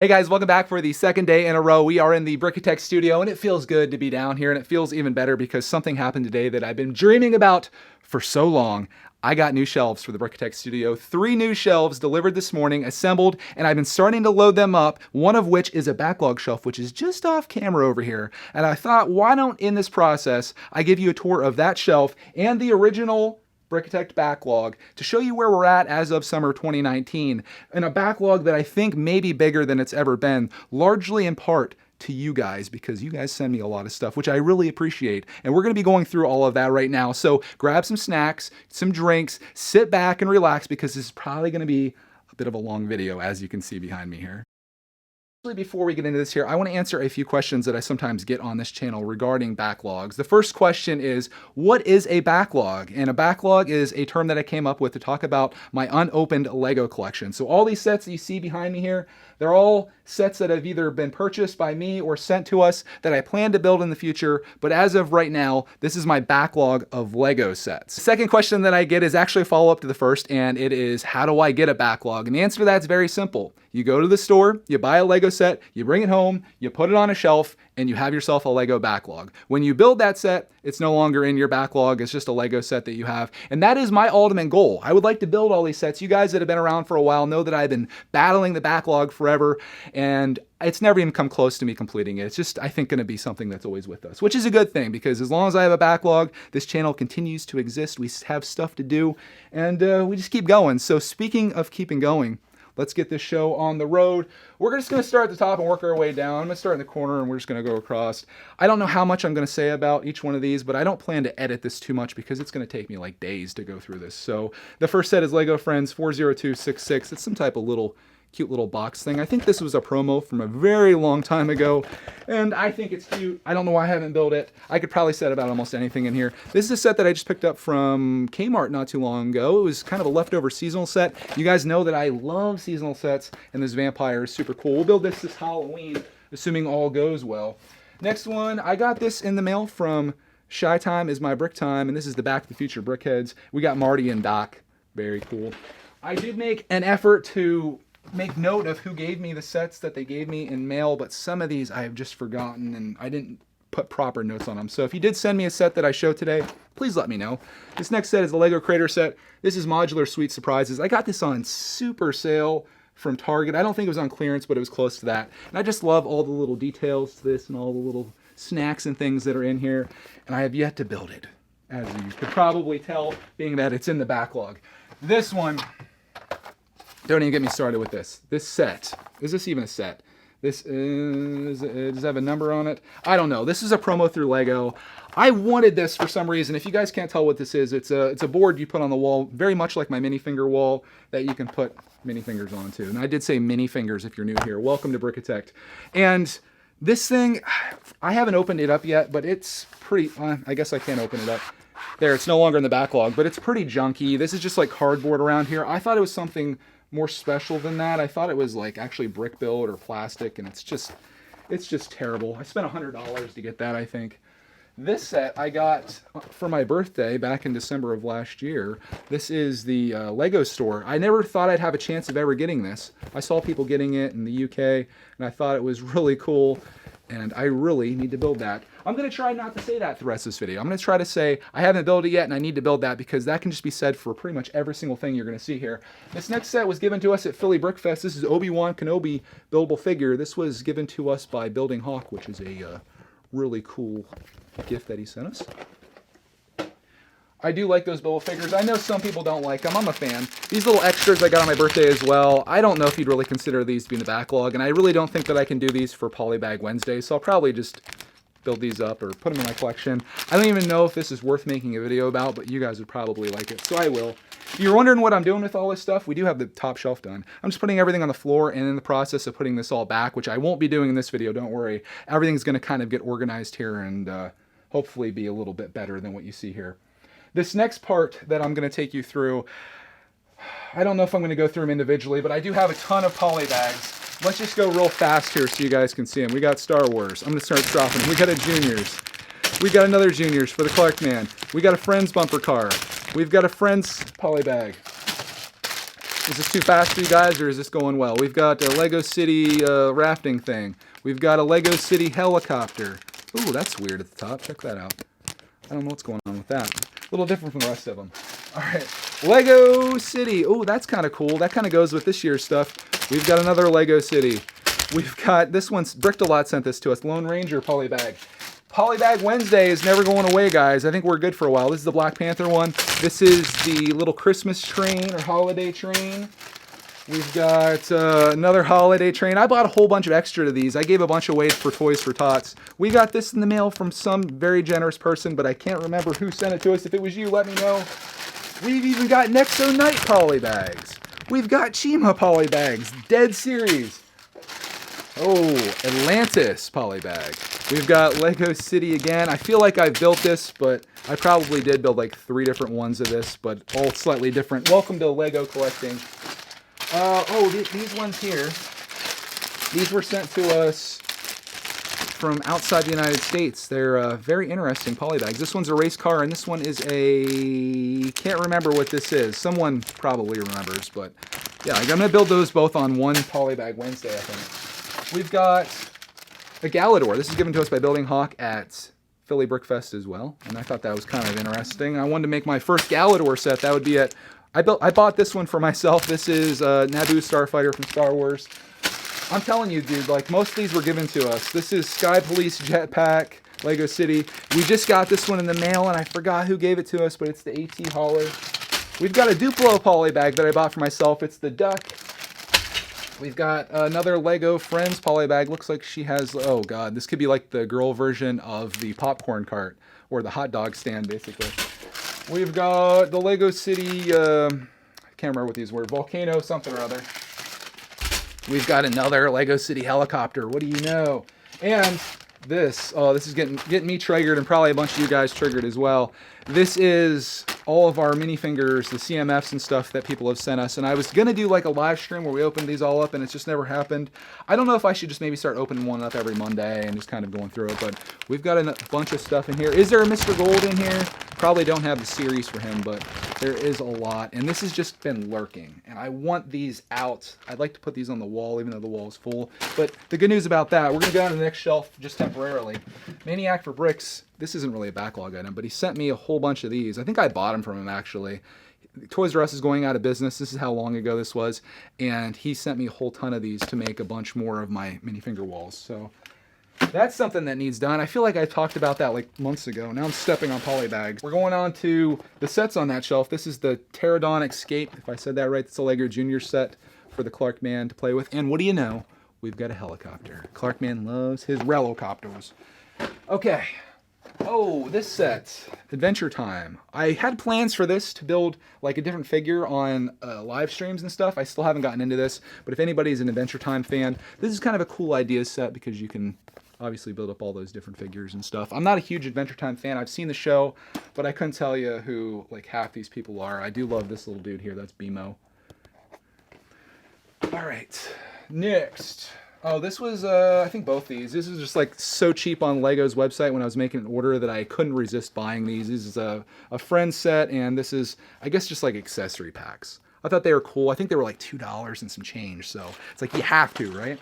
Hey guys, welcome back for the second day in a row. We are in the BRICKITECT studio and it feels good to be down here, and it feels even better because something happened today that I've been dreaming about for so long. I got new shelves for the BRICKITECT studio. 3 new shelves delivered this morning, assembled, and I've been starting to load them up, one of which is a backlog shelf, which is just off camera over here. And I thought, why don't, in this process, I give you a tour of that shelf and the original BRICKITECT backlog to show you where we're at as of summer 2019, and a backlog that I think may be bigger than it's ever been, largely in part to you guys, because you guys send me a lot of stuff, which I really appreciate. And we're going to be going through all of that right now. So grab some snacks, some drinks, sit back and relax, because this is probably going to be a bit of a long video, as you can see behind me here. Before we get into this here, I want to answer a few questions that I sometimes get on this channel regarding backlogs. The first question is, what is a backlog? And a backlog is a term that I came up with to talk about my unopened Lego collection. So all these sets that you see behind me here, they're all sets that have either been purchased by me or sent to us that I plan to build in the future, but as of right now, this is my backlog of Lego sets. The second question that I get is actually a follow-up to the first, and it is, how do I get a backlog? And the answer to that is very simple. You go to the store, you buy a Lego set, you bring it home, you put it on a shelf, and you have yourself a Lego backlog. When you build that set, it's no longer in your backlog, it's just a Lego set that you have. And that is my ultimate goal. I would like to build all these sets. You guys that have been around for a while know that I've been battling the backlog forever, and it's never even come close to me completing it. It's just, I think, going to be something that's always with us, which is a good thing, because as long as I have a backlog, this channel continues to exist. We have stuff to do, and we just keep going. So speaking of keeping going, let's get this show on the road. We're just going to start at the top and work our way down. I'm going to start in the corner and we're just going to go across. I don't know how much I'm going to say about each one of these, but I don't plan to edit this too much because it's going to take me like days to go through this. So the first set is Lego Friends 40266. It's some type of cute little box thing. I think this was a promo from a very long time ago, and I think it's cute. I don't know why I haven't built it. I could probably set about almost anything in here. This is a set that I just picked up from Kmart not too long ago. It was kind of a leftover seasonal set. You guys know that I love seasonal sets, and this vampire is super cool. We'll build this Halloween, assuming all goes well. Next one, I got this in the mail from Shy Time is My Brick Time, and this is the Back to the Future Brickheads. We got Marty and Doc. Very cool. I did make an effort to make note of who gave me the sets that they gave me in mail, but some of these I have just forgotten and I didn't put proper notes on them. So if you did send me a set that I showed today, please let me know. This next set is the Lego Crater set. This is Modular Sweet Surprises. I got this on super sale from Target. I don't think it was on clearance, but it was close to that. And I just love all the little details to this and all the little snacks and things that are in here. And I have yet to build it, as you could probably tell, being that it's in the backlog. This one, don't even get me started with this. This set, is this even a set? This is, does it have a number on it? I don't know. This is a promo through Lego. I wanted this for some reason. If you guys can't tell what this is, it's a board you put on the wall, very much like my minifinger wall that you can put minifingers onto. And I did say minifingers if you're new here. Welcome to BRICKITECT. And this thing, I haven't opened it up yet, but it's pretty, I guess I can't open it up. There, it's no longer in the backlog, but it's pretty junky. This is just like cardboard around here. I thought it was something more special than that. I thought it was like actually brick built or plastic, and it's just terrible. I spent $100 to get that, I think. This set I got for my birthday back in December of last year. This is the Lego store. I never thought I'd have a chance of ever getting this. I saw people getting it in the UK, and I thought it was really cool, and I really need to build that. I'm going to try not to say that the rest of this video. I'm going to try to say I haven't built it yet and I need to build that, because that can just be said for pretty much every single thing you're going to see here. This next set was given to us at Philly Brick Fest. This is Obi-Wan Kenobi buildable figure. This was given to us by Building Hawk, which is a really cool gift that he sent us. I do like those buildable figures. I know some people don't like them. I'm a fan. These little extras I got on my birthday as well. I don't know if you'd really consider these to be in the backlog, and I really don't think that I can do these for Poly Bag Wednesday, so I'll probably just build these up or put them in my collection. I don't even know if this is worth making a video about, but you guys would probably like it, so I will. If you're wondering what I'm doing with all this stuff, we do have the top shelf done. I'm just putting everything on the floor and in the process of putting this all back, which I won't be doing in this video, don't worry. Everything's going to kind of get organized here and hopefully be a little bit better than what you see here. This next part that I'm going to take you through, I don't know if I'm going to go through them individually, but I do have a ton of poly bags. Let's just go real fast here so you guys can see them. We got Star Wars. I'm going to start dropping them. We got a Juniors. We got another Juniors for the Clark Man. We got a Friends bumper car. We've got a Friends poly bag. Is this too fast for you guys, or is this going well? We've got a Lego City rafting thing. We've got a Lego City helicopter. Ooh, that's weird at the top. Check that out. I don't know what's going on with that. A little different from the rest of them. All right, Lego City. Oh, that's kind of cool. That kind of goes with this year's stuff. We've got another Lego City. We've got, this one's, Bricked-A-Lot sent this to us, Lone Ranger Poly Bag. Poly Bag Wednesday is never going away, guys. I think we're good for a while. This is the Black Panther one. This is the little Christmas train or holiday train. We've got another holiday train. I bought a whole bunch of extra to these. I gave a bunch away for Toys for Tots. We got this in the mail from some very generous person, but I can't remember who sent it to us. If it was you, let me know. We've even got Nexo Knight Poly Bags. We've got Chima Poly Bags. Dead Series. Oh, Atlantis Poly Bag. We've got Lego City again. I feel like I built this, but I probably did build like 3 different ones of this, but all slightly different. Welcome to Lego collecting. These ones here. These were sent to us from outside the United States. They're very interesting poly bags. This one's a race car, and this one is a... Can't remember what this is. Someone probably remembers, but yeah, I'm going to build those both on one Poly Bag Wednesday, I think. We've got a Galador. This is given to us by Building Hawk at Philly Brickfest as well, and I thought that was kind of interesting. I wanted to make my first Galador set. That would be at... I bought this one for myself. This is Naboo Starfighter from Star Wars. I'm telling you, dude, like most of these were given to us. This is Sky Police Jetpack, Lego City. We just got this one in the mail, and I forgot who gave it to us, but it's the AT Hauler. We've got a Duplo Poly Bag that I bought for myself. It's the Duck. We've got another Lego Friends Poly Bag. Looks like she has, oh god, this could be like the girl version of the popcorn cart, or the hot dog stand, basically. We've got the Lego City, I can't remember what these were, Volcano something or other. We've got another Lego City helicopter, what do you know? And this, oh, this is getting me triggered, and probably a bunch of you guys triggered as well. This is all of our minifingers, the CMFs and stuff that people have sent us, and I was gonna do like a live stream where we opened these all up, and it's just never happened. I don't know if I should just maybe start opening one up every Monday and just kind of going through it, but we've got a bunch of stuff in here. Is there a Mr. Gold in here? Probably don't have the series for him, but there is a lot, and this has just been lurking, and I want these out. I'd like to put these on the wall, even though the wall is full, but the good news about that, we're gonna go on to the next shelf just temporarily. Maniac for Bricks, this isn't really a backlog item, but he sent me a whole bunch of these. I think I bought them from him, actually. Toys R Us is going out of business. This is how long ago this was, and he sent me a whole ton of these to make a bunch more of my minifinger walls, so that's something that needs done. I feel like I talked about that like months ago. Now I'm stepping on poly bags. We're going on to the sets on that shelf. This is the Terra Don Xscape, if I said that right. It's a Lego Junior set for the Clark Man to play with. And what do you know? We've got a helicopter. Clark Man loves his relocopters. Okay. Oh, this set, Adventure Time. I had plans for this to build like a different figure on live streams and stuff. I still haven't gotten into this, but if anybody's an Adventure Time fan, this is kind of a cool idea set because you can obviously build up all those different figures and stuff. I'm not a huge Adventure Time fan. I've seen the show, but I couldn't tell you who like half these people are. I do love this little dude here. That's BMO. All right, next. Oh, this was, I think both these. This is just like so cheap on Lego's website when I was making an order that I couldn't resist buying these. This is a friend set, and this is, I guess, just like accessory packs. I thought they were cool. I think they were like $2 and some change, so it's like you have to, right?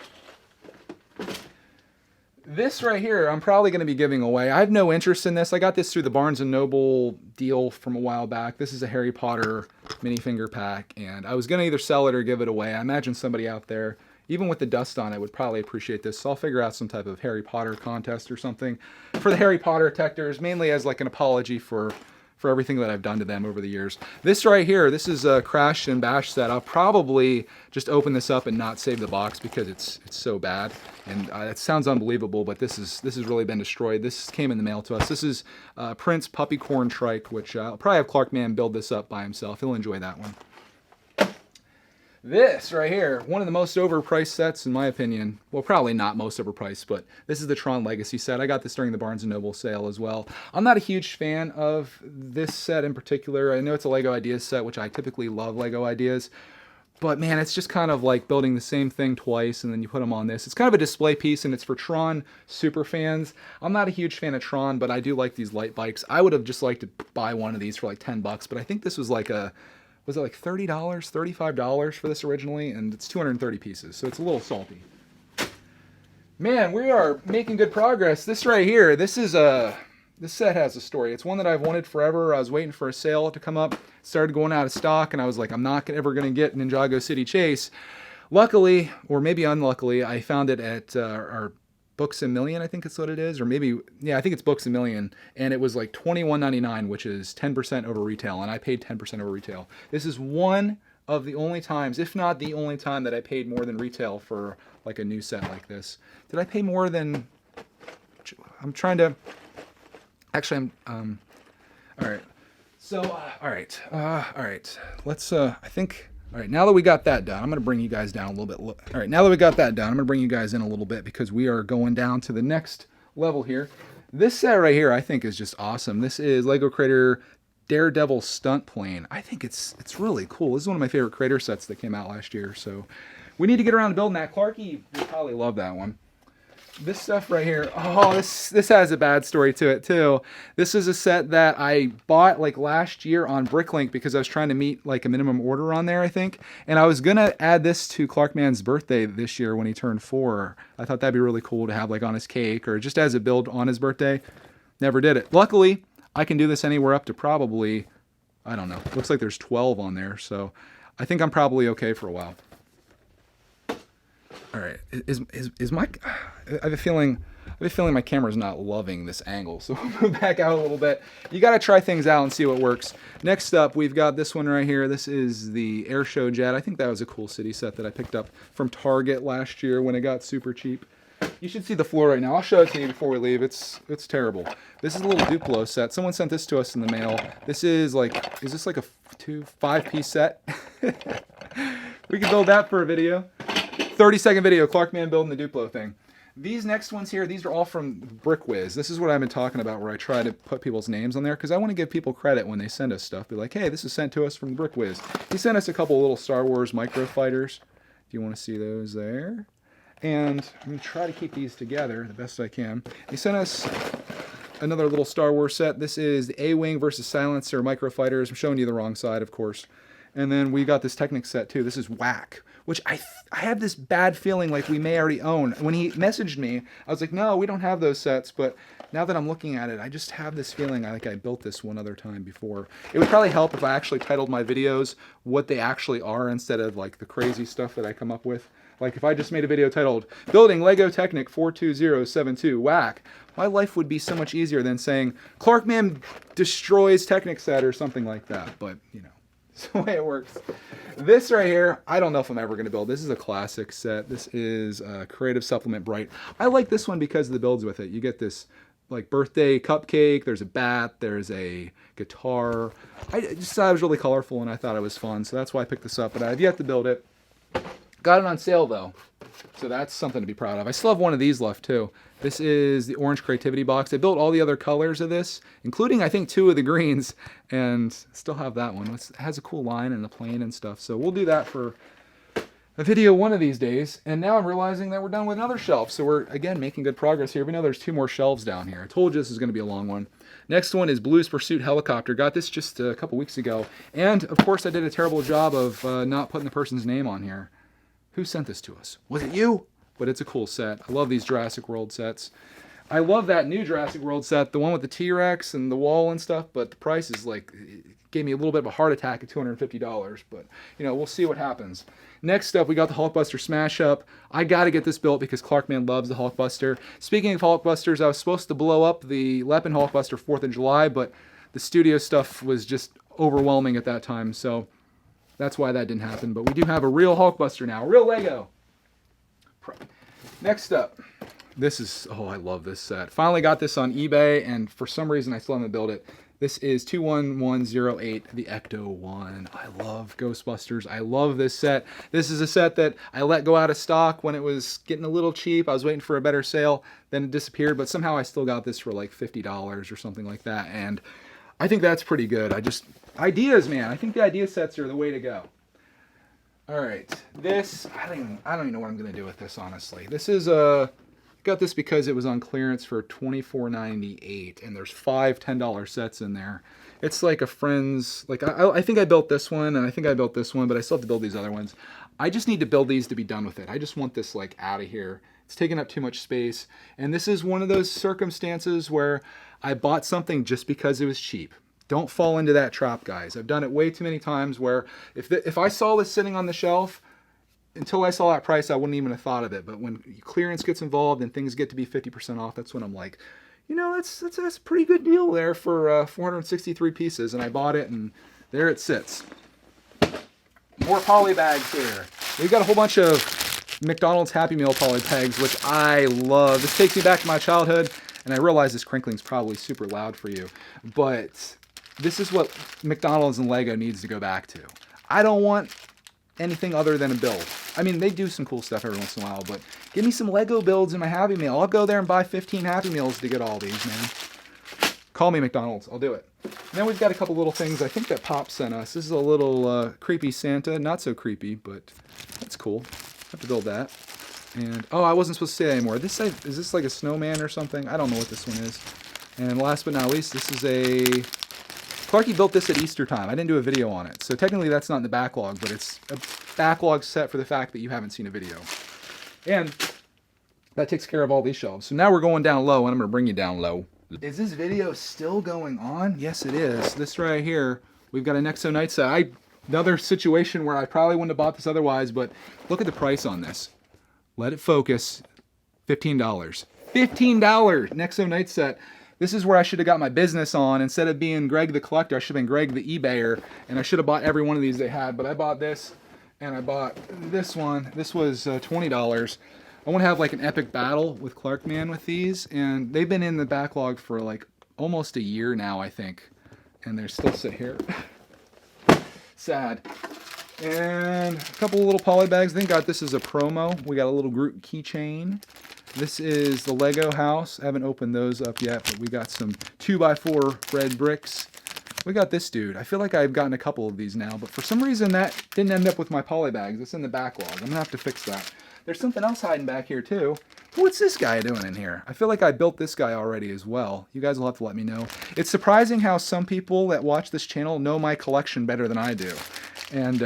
This right here, I'm probably going to be giving away. I have no interest in this. I got this through the Barnes & Noble deal from a while back. This is a Harry Potter minifinger pack, and I was going to either sell it or give it away. I imagine somebody out there, even with the dust on it, would probably appreciate this. So I'll figure out some type of Harry Potter contest or something for the Harry Potter detectors, mainly as like an apology for everything that I've done to them over the years. This right here, this is a Crash and Bash set. I'll probably just open this up and not save the box because it's so bad. And it sounds unbelievable, but this has really been destroyed. This came in the mail to us. This is Prince Puppycorn Trike, which I'll probably have Clark Man build this up by himself. He'll enjoy that one. This right here, one of the most overpriced sets in my opinion. Well, probably not most overpriced, but this is the Tron Legacy set. I got this during the Barnes & Noble sale as well. I'm not a huge fan of this set in particular. I know it's a Lego Ideas set, which I typically love Lego Ideas. But man, it's just kind of like building the same thing twice and then you put them on this. It's kind of a display piece and it's for Tron super fans. I'm not a huge fan of Tron, but I do like these light bikes. I would have just liked to buy one of these for like 10 bucks, but I think this was like a was it like $30, $35 for this originally? And it's 230 pieces, so it's a little salty. Man, we are making good progress. This right here, this set has a story. It's one that I've wanted forever. I was waiting for a sale to come up. It started going out of stock, and I was like, I'm not ever going to get Ninjago City Chase. Luckily, or maybe unluckily, I found it at our Books A Million, I think it's what it is, or maybe, yeah, I think it's Books A Million, and it was like $21.99, which is 10% over retail, and I paid 10% over retail. This is one of the only times, if not the only time, that I paid more than retail for like a new set like this. Did I pay more than, I'm trying to, actually, I'm, all right, so, all right, let's, I think, all right, now that we got that done, I'm going to bring you guys down a little bit. All right, now that we got that done, I'm going to bring you guys in a little bit because we are going down to the next level here. This set right here, I think, is just awesome. This is Lego Creator Daredevil Stunt Plane. I think it's really cool. This is one of my favorite Creator sets that came out last year, so we need to get around to building that. Clarky would probably love that one. This stuff right here, oh, this has a bad story to it too. This is a set that I bought like last year on Bricklink because I was trying to meet like a minimum order on there, I think. And I was gonna add this to Clarkman's birthday this year when he turned 4. I thought that'd be really cool to have like on his cake or just as a build on his birthday. Never did it. Luckily, I can do this anywhere up to probably, I don't know, looks like there's 12 on there. So I think I'm probably okay for a while. All right, is my, I have a feeling my camera's not loving this angle, so we'll move back out a little bit. You got to try things out and see what works. Next up, we've got this one right here. This is the Airshow Jet. I think that was a cool city set that I picked up from Target last year when it got super cheap. You should see the floor right now. I'll show it to you before we leave. It's terrible. This is a little Duplo set. Someone sent this to us in the mail. This is like, is this like a 5-piece set? We could build that for a video. 30-second video, Clarkman building the Duplo thing. These next ones here, these are all from BrickWiz. This is what I've been talking about where I try to put people's names on there because I want to give people credit when they send us stuff. Be like, hey, this is sent to us from BrickWiz. He sent us a couple little Star Wars microfighters. If you want to see those there. And I'm going to try to keep these together the best I can. He sent us another little Star Wars set. This is the A-Wing versus Silencer microfighters. I'm showing you the wrong side, of course. And then we got this Technic set too. This is Whack, which I have this bad feeling like we may already own. When he messaged me, I was like, no, we don't have those sets. But now that I'm looking at it, I just have this feeling like I built this one other time before. It would probably help if I actually titled my videos what they actually are instead of like the crazy stuff that I come up with. Like if I just made a video titled, Building Lego Technic 42072 Whack, my life would be so much easier than saying, Clarkman destroys Technic set or something like that. But, you know. That's the way it works. This right here, I don't know if I'm ever going to build. This is a classic set. This is Creative Supplement Bright. I like this one because of the builds with it. You get this like birthday cupcake. There's a bat. There's a guitar. I just thought it was really colorful and I thought it was fun. So that's why I picked this up. But I've yet to build it. Got it on sale though. So that's something to be proud of. I still have one of these left too. This is the Orange Creativity Box. I built all the other colors of this, including I think 2 of the greens, and still have that one. It has a cool line and a plane and stuff. So we'll do that for a video one of these days. And now I'm realizing that we're done with another shelf. So we're, again, making good progress here. We know there's 2 more shelves down here. I told you this is going to be a long one. Next one is Blues Pursuit Helicopter. Got this just a couple weeks ago. And, of course, I did a terrible job of not putting the person's name on here. Who sent this to us? Was it you? But it's a cool set. I love these Jurassic World sets. I love that new Jurassic World set, the one with the T-Rex and the wall and stuff, but the price is like, it gave me a little bit of a heart attack at $250, but, you know, we'll see what happens. Next up, we got the Hulkbuster Smash Up. I got to get this built because Clarkman loves the Hulkbuster. Speaking of Hulkbusters, I was supposed to blow up the Leppin Hulkbuster 4th of July, but the studio stuff was just overwhelming at that time, so that's why that didn't happen. But we do have a real Hulkbuster now, real Lego. Next up, this is, oh, I love this set. Finally got this on eBay, and for some reason I still haven't built it. This is 21108, the Ecto-1. I love Ghostbusters. I love this set. This is a set that I let go out of stock when it was getting a little cheap. I was waiting for a better sale, then it disappeared, but somehow I still got this for like $50 or something like that, and I think that's pretty good. Ideas, man. I think the idea sets are the way to go. All right, this, I don't even know what I'm going to do with this, honestly. This is, got this because it was on clearance for $24.98, and there's 5 $10 sets in there. It's like a friend's, like I think I built this one, and I think I built this one, but I still have to build these other ones. I just need to build these to be done with it. I just want this like out of here. It's taking up too much space. And this is one of those circumstances where I bought something just because it was cheap. Don't fall into that trap, guys. I've done it way too many times where if I saw this sitting on the shelf, until I saw that price, I wouldn't even have thought of it. But when clearance gets involved and things get to be 50% off, that's when I'm like, you know, that's a pretty good deal there for 463 pieces. And I bought it, and there it sits. More poly bags here. We've got a whole bunch of McDonald's Happy Meal poly bags, which I love. This takes me back to my childhood, and I realize this crinkling's probably super loud for you, but this is what McDonald's and Lego needs to go back to. I don't want anything other than a build. I mean, they do some cool stuff every once in a while, but give me some Lego builds in my Happy Meal. I'll go there and buy 15 Happy Meals to get all these, man. Call me McDonald's. I'll do it. Then we've got a couple little things I think that Pop sent us. This is a little creepy Santa. Not so creepy, but that's cool. I have to build that. And, oh, I wasn't supposed to say that anymore. Is this like a snowman or something? I don't know what this one is. And last but not least, this is a... Clarky built this at Easter time. I didn't do a video on it. So technically that's not in the backlog, but it's a backlog set for the fact that you haven't seen a video. And that takes care of all these shelves. So now we're going down low, and I'm going to bring you down low. Is this video still going on? Yes, it is. This right here, we've got an Exo Night set. Another situation where I probably wouldn't have bought this otherwise, but look at the price on this. Let it focus. $15. $15 Nexo Night set. This is where I should have got my business on. Instead of being Greg the collector, I should have been Greg the eBayer, and I should have bought every one of these they had. But I bought this, and I bought this one. This was $20. I want to have like an epic battle with Clarkman with these, and they've been in the backlog for like almost a year now, I think, and they're still sit here. Sad. And a couple of little poly bags. I think this is a promo. We got a little Groot keychain. This is the Lego house. I haven't opened those up yet, but we got some 2x4 red bricks. We got this dude. I feel like I've gotten a couple of these now, but for some reason that didn't end up with my poly bags. It's in the backlog. I'm gonna have to fix that. There's something else hiding back here too. What's this guy doing in here? I feel like I built this guy already as well. You guys will have to let me know. It's surprising how some people that watch this channel know my collection better than I do. And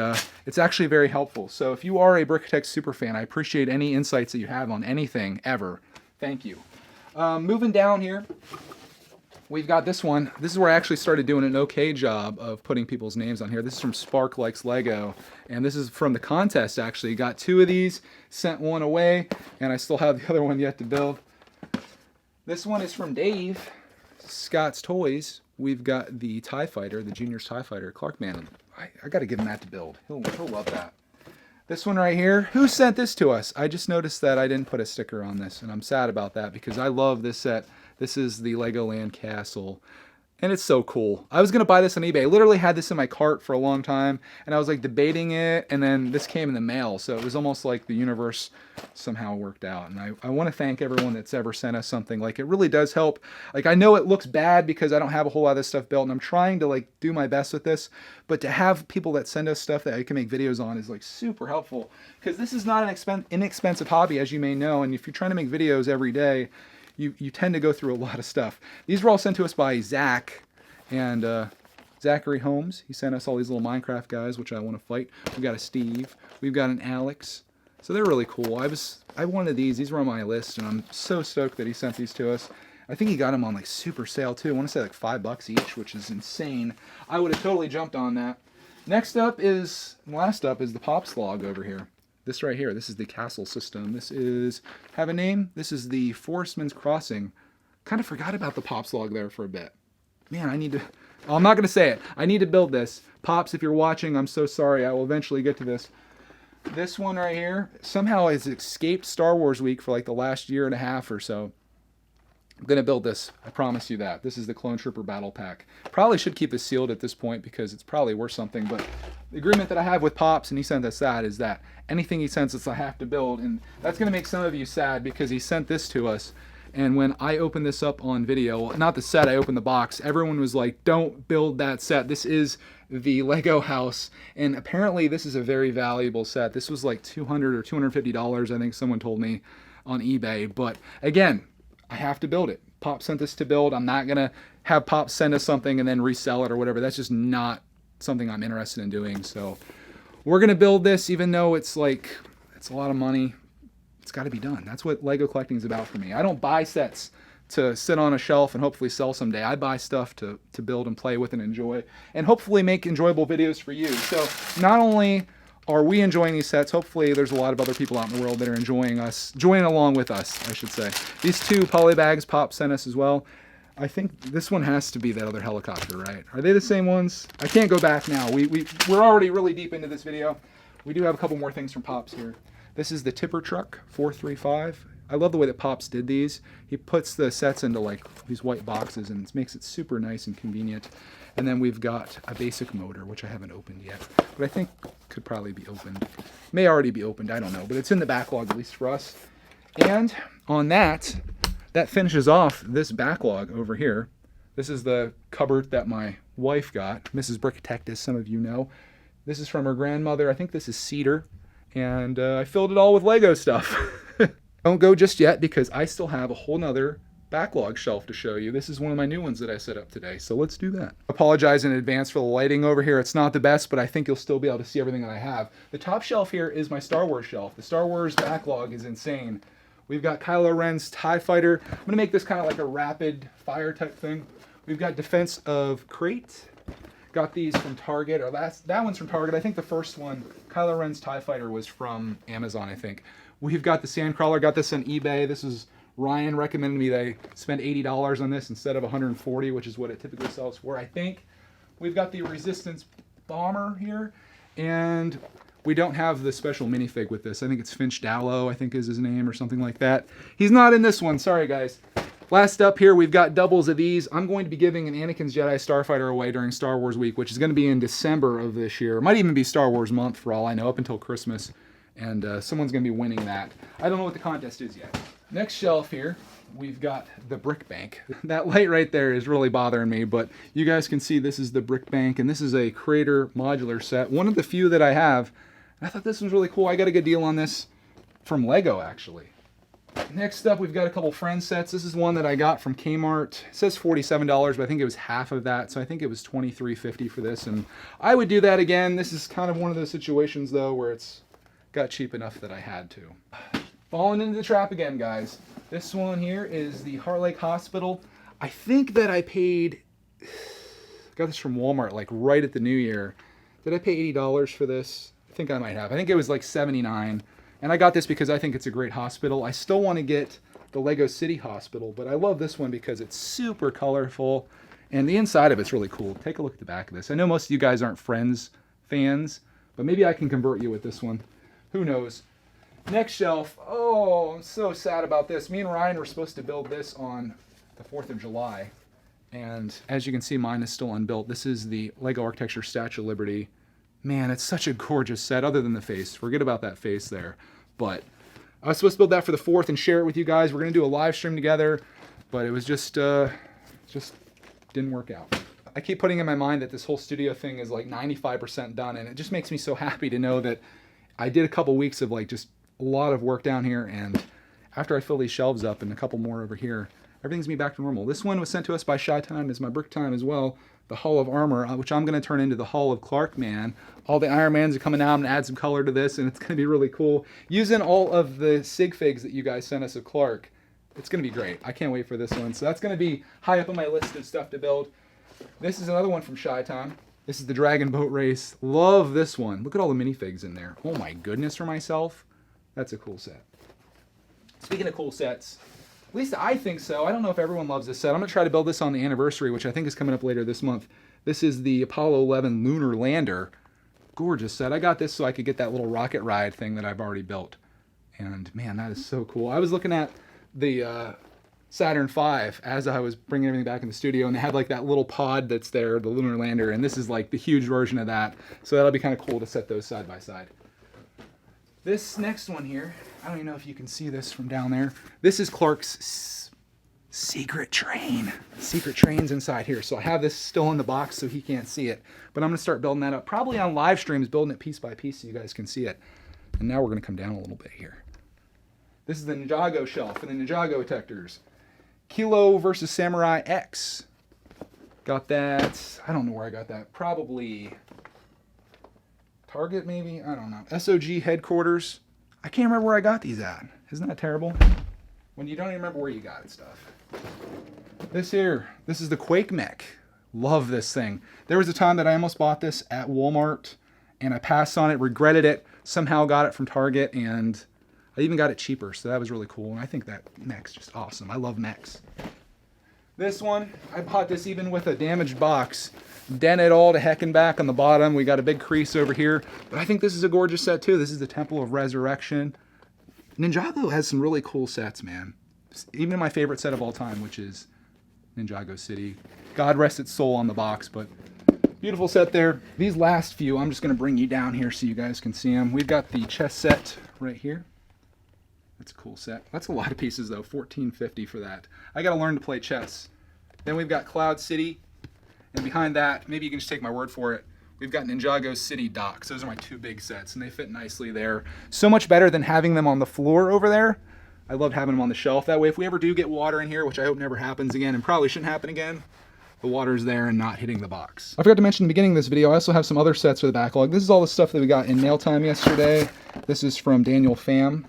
it's actually very helpful. So if you are a BRICKITECT super fan, I appreciate any insights that you have on anything ever. Thank you. Moving down here, we've got this one. This is where I actually started doing an okay job of putting people's names on here. This is from Spark Likes Lego, and this is from the contest actually. Got 2 of these, sent one away, and I still have the other one yet to build. This one is from Dave, Scott's Toys. We've got the TIE Fighter, the Junior's TIE Fighter, Clarkman. I got to give him that to build. He'll love that. This one right here, who sent this to us? I just noticed that I didn't put a sticker on this, and I'm sad about that because I love this set. This is the Legoland Castle, and it's so cool. I was going to buy this on eBay. I literally had this in my cart for a long time, and I was like debating it, and then this came in the mail, so it was almost like the universe somehow worked out. And I want to thank everyone that's ever sent us something. Like, it really does help. Like, I know it looks bad because I don't have a whole lot of this stuff built, and I'm trying to like do my best with this, but to have people that send us stuff that I can make videos on is like super helpful, because this is not an inexpensive hobby, as you may know, and if you're trying to make videos every day, you tend to go through a lot of stuff. These were all sent to us by Zach and Zachary Holmes. He sent us all these little Minecraft guys, which I want to fight. We've got a Steve. We've got an Alex. So they're really cool. I wanted these. These were on my list, and I'm so stoked that he sent these to us. I think he got them on like super sale too. I want to say like $5 each, which is insane. I would have totally jumped on that. Last up is the Pop Slog over here. This right here, this is the castle system. This is, have a name? This is the Forestman's Crossing. Kind of forgot about the Pops log there for a bit. Man, I'm not going to say it. I need to build this. Pops, if you're watching, I'm so sorry. I will eventually get to this. This one right here, somehow has escaped Star Wars Week for like the last year and a half or so. I'm going to build this. I promise you that. This is the Clone Trooper Battle Pack. Probably should keep this sealed at this point because it's probably worth something, but the agreement that I have with Pops, and he sent us that, is that anything he sends us I have to build, and that's going to make some of you sad because he sent this to us, and when I opened this up on video, not the set, I opened the box, everyone was like, don't build that set. This is the Lego house, and apparently this is a very valuable set. This was like $200 or $250, I think someone told me, on eBay, but again, I have to build it. Pop sent this to build. I'm not going to have Pop send us something and then resell it or whatever. That's just not something I'm interested in doing. So we're going to build this, even though it's like, it's a lot of money. It's got to be done. That's what Lego collecting is about for me. I don't buy sets to sit on a shelf and hopefully sell someday. I buy stuff to build and play with and enjoy, and hopefully make enjoyable videos for you. So not only are we enjoying these sets, hopefully there's a lot of other people out in the world that are enjoying along with us, I should say. These 2 poly bags Pop sent us as well. I think this one has to be that other helicopter, right? Are they the same ones? I can't go back now. We're already really deep into this video. We do have a couple more things from Pops here. This is the Tipper Truck 435. I love the way that Pops did these. He puts the sets into like these white boxes and it makes it super nice and convenient. And then we've got a basic motor, which I haven't opened yet, but I think could probably be opened. May already be opened, I don't know, but it's in the backlog, at least for us. And on that finishes off this backlog over here. This is the cupboard that my wife got, Mrs. BRICKITECT, as some of you know. This is from her grandmother. I think this is cedar. And I filled it all with Lego stuff. Don't go just yet because I still have a whole nother backlog shelf to show you. This is one of my new ones that I set up today, so let's do that. Apologize in advance for the lighting over here. It's not the best, but I think you'll still be able to see everything that I have. The top shelf here is my Star Wars shelf. The Star Wars backlog is insane. We've got Kylo Ren's TIE Fighter. I'm gonna make this kind of like a rapid fire type thing. We've got Defense of Crate. Got these from Target, or that one's from Target. I think the first one, Kylo Ren's TIE Fighter, was from Amazon, I think. We've got the Sandcrawler, got this on eBay. This is Ryan recommended me that I spend $80 on this instead of $140, which is what it typically sells for, I think. We've got the Resistance Bomber here, and we don't have the special minifig with this. I think it's Finch Dallow, I think is his name, or something like that. He's not in this one, sorry guys. Last up here, we've got doubles of these. I'm going to be giving an Anakin's Jedi Starfighter away during Star Wars Week, which is going to be in December of this year. It might even be Star Wars month for all I know, up until Christmas. And someone's going to be winning that. I don't know what the contest is yet. Next shelf here, we've got the brick bank. That light right there is really bothering me, but you guys can see this is the brick bank, and this is a Creator modular set. One of the few that I have. I thought this was really cool. I got a good deal on this from Lego, actually. Next up, we've got a couple friend sets. This is one that I got from Kmart. It says $47, but I think it was half of that, so I think it was $23.50 for this, and I would do that again. This is kind of one of those situations, though, where it's got cheap enough that I had to. Falling into the trap again, guys. This one here is the Har Lake Hospital. I think that I paid, got this from Walmart like right at the new year. Did I pay $80 for this? I think I might have. I think it was like $79. And I got this because I think it's a great hospital. I still want to get the Lego City Hospital, but I love this one because it's super colorful and the inside of it's really cool. Take a look at the back of this. I know most of you guys aren't Friends fans, but maybe I can convert you with this one. Who knows? Next shelf. Oh, I'm so sad about this. Me and Ryan were supposed to build this on the 4th of July. And as you can see, mine is still unbuilt. This is the Lego Architecture Statue of Liberty. Man, it's such a gorgeous set, other than the face. Forget about that face there. But I was supposed to build that for the 4th and share it with you guys. We're going to do a live stream together, but it was just didn't work out. I keep putting in my mind that this whole studio thing is like 95% done, and it just makes me so happy to know that I did a couple weeks of like just a lot of work down here, and after I fill these shelves up and a couple more over here, everything's gonna be back to normal. This one was sent to us by Shy Time as my brick time as well. The Hull of Armour, which I'm gonna turn into the Hull of Clark Man. All the Iron Mans are coming out and add some color to this, and it's gonna be really cool. Using all of the sig figs that you guys sent us of Clark, it's gonna be great. I can't wait for this one. So that's gonna be high up on my list of stuff to build. This is another one from Shy Time. This is the Dragon Boat Race. Love this one. Look at all the minifigs in there. Oh my goodness, for myself. That's a cool set. Speaking of cool sets, at least I think so. I don't know if everyone loves this set. I'm going to try to build this on the anniversary, which I think is coming up later this month. This is the Apollo 11 Lunar Lander. Gorgeous set. I got this so I could get that little rocket ride thing that I've already built. And man, that is so cool. I was looking at the Saturn V as I was bringing everything back in the studio, and they had like that little pod that's there, the Lunar Lander, and this is like the huge version of that. So that'll be kind of cool to set those side by side. This next one here, I don't even know if you can see this from down there. This is Clark's secret train. Secret train's inside here. So I have this still in the box so he can't see it. But I'm going to start building that up. Probably on live streams, building it piece by piece so you guys can see it. And now we're going to come down a little bit here. This is the Ninjago Shelf and the Ninjago detectors. Kilo versus Samurai X. Got that. I don't know where I got that. Probably Target, maybe? I don't know. SOG headquarters. I can't remember where I got these at. Isn't that terrible? When you don't even remember where you got it stuff. This here. This is the Quake Mech. Love this thing. There was a time that I almost bought this at Walmart, and I passed on it, regretted it, somehow got it from Target, and I even got it cheaper, so that was really cool. And I think that mech's just awesome. I love mechs. This one, I bought this even with a damaged box. Dented all to heck and back on the bottom. We got a big crease over here. But I think this is a gorgeous set too. This is the Temple of Resurrection. Ninjago has some really cool sets, man. Even my favorite set of all time, which is Ninjago City. God rest its soul on the box, but beautiful set there. These last few, I'm just going to bring you down here so you guys can see them. We've got the chess set right here. That's a cool set. That's a lot of pieces though, $14.50 for that. I gotta learn to play chess. Then we've got Cloud City, and behind that, maybe you can just take my word for it, we've got Ninjago City docks. Those are my two big sets, and they fit nicely there. So much better than having them on the floor over there. I love having them on the shelf. That way, if we ever do get water in here, which I hope never happens again, and probably shouldn't happen again, the water's there and not hitting the box. I forgot to mention in the beginning of this video, I also have some other sets for the backlog. This is all the stuff that we got in mail time yesterday. This is from Daniel Pham,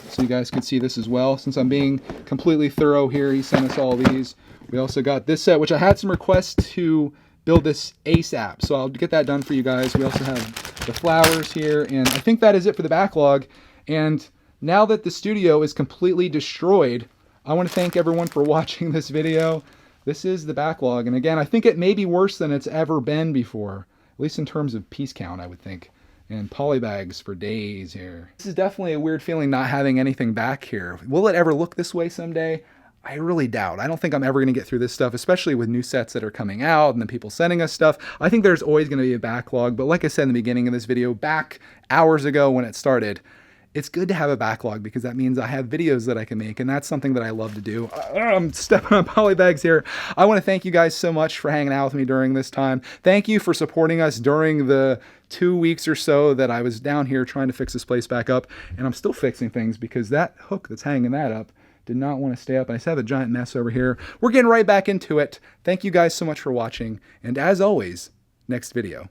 so you guys can see this as well. Since I'm being completely thorough here, he sent us all these. We also got this set, which I had some requests to build this ASAP, so I'll get that done for you guys. We also have the flowers here, and I think that is it for the backlog. And now that the studio is completely destroyed, I want to thank everyone for watching this video. This is the backlog, and again, I think it may be worse than it's ever been before, at least in terms of piece count, I would think. And poly bags for days here. This is definitely a weird feeling not having anything back here. Will it ever look this way someday? I really doubt. I don't think I'm ever going to get through this stuff, especially with new sets that are coming out and then people sending us stuff. I think there's always going to be a backlog, but like I said in the beginning of this video, back hours ago when it started, it's good to have a backlog because that means I have videos that I can make, and that's something that I love to do. I'm stepping on poly bags here. I want to thank you guys so much for hanging out with me during this time. Thank you for supporting us during the 2 weeks or so that I was down here trying to fix this place back up, and I'm still fixing things because that hook that's hanging that up did not want to stay up. I just have a giant mess over here. We're getting right back into it. Thank you guys so much for watching, and as always, next video.